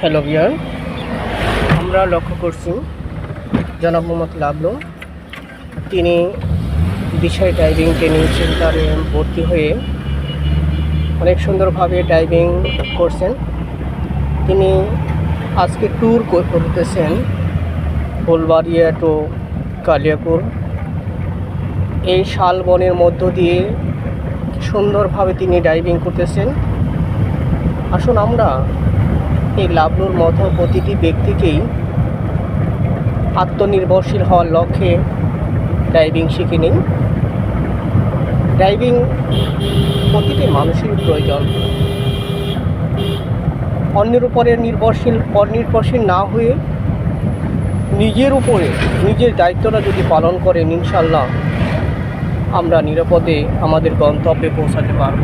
Hello viewer, আমরা লক্ষ্য করছি জনাব মোহাম্মদ লাবলু তিনি দিশাই ডাইভিং ট্রেনিং সেন্টারে ভর্তি হয়ে অনেক সুন্দরভাবে ডাইভিং করছেন। তিনি আজকে ট্যুর করতেছেন ফুলবাড়িয়া টু কালিয়াকুর। এই শালবনের মধ্য দিয়ে সুন্দরভাবে তিনি ডাইভিং করতেছেন। আসুন আমরা এই লাবলুর মতো প্রতিটি ব্যক্তিকেই আত্মনির্ভরশীল হওয়ার লক্ষ্যে ডাইভিং শিখে নিন। ডাইভিং প্রতিটি মানুষের প্রয়োজন। অন্যের উপরে নির্ভরশীল না হয়ে নিজের উপরে নিজের দায়িত্বটা যদি পালন করেন, ইনশাল্লাহ আমরা নিরাপদে আমাদের গন্তব্যে পৌঁছাতে পারব।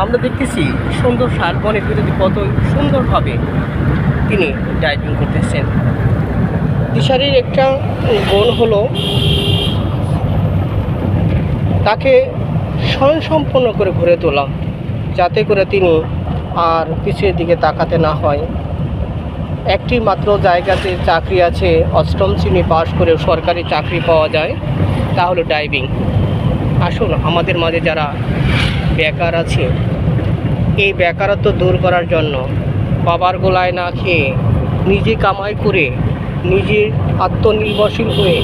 আমরা দেখতেছি সুন্দর শালবনের ভিতরে কত সুন্দরভাবে তিনি ডাইভিং করতেছেন। দিশারির একটা গুণ হলো তাকে স্বয়ংসম্পন্ন করে ঘুরে তোলা, যাতে করে তিনি আর পিছের দিকে তাকাতে না হয়। একটি মাত্র জায়গাতে চাকরি আছে, 8ম শ্রেণী পাশ করে সরকারি চাকরি পাওয়া যায়, তা হলো ডাইভিং। আসুন আমাদের মাঝে যারা বেকার আছে, এই বেকারত্ব দূর করার জন্য বাবার গোলায় না খেয়ে নিজে কামাই করে নিজে আত্মনির্ভরশীল হয়ে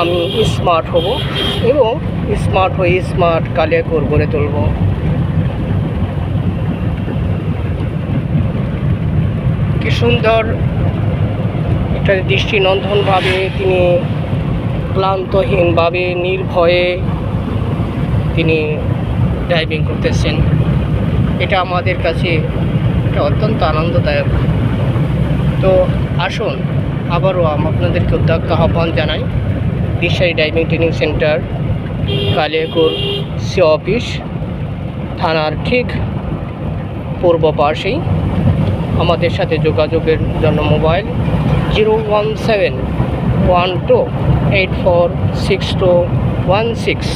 আমি স্মার্ট হব এবং স্মার্ট হয়ে স্মার্ট কালিয়াকুর গড়ে তুলব। কি সুন্দর একটা দৃষ্টিনন্দনভাবে তিনি ক্লান্তহীনভাবে নির্ভয়ে তিনি ডাইভিং করতেছেন। এটা আমাদের কাছে এটা অত্যন্ত আনন্দদায়ক। তো আসুন আবারও আপনাদেরকে উদ্যোক্তা আহ্বান জানাই, Dishari diving training centre, Kaliakair সি অফিস থানার ঠিক পূর্ব পাশেই। আমাদের সাথে যোগাযোগের জন্য মোবাইল 01712846216।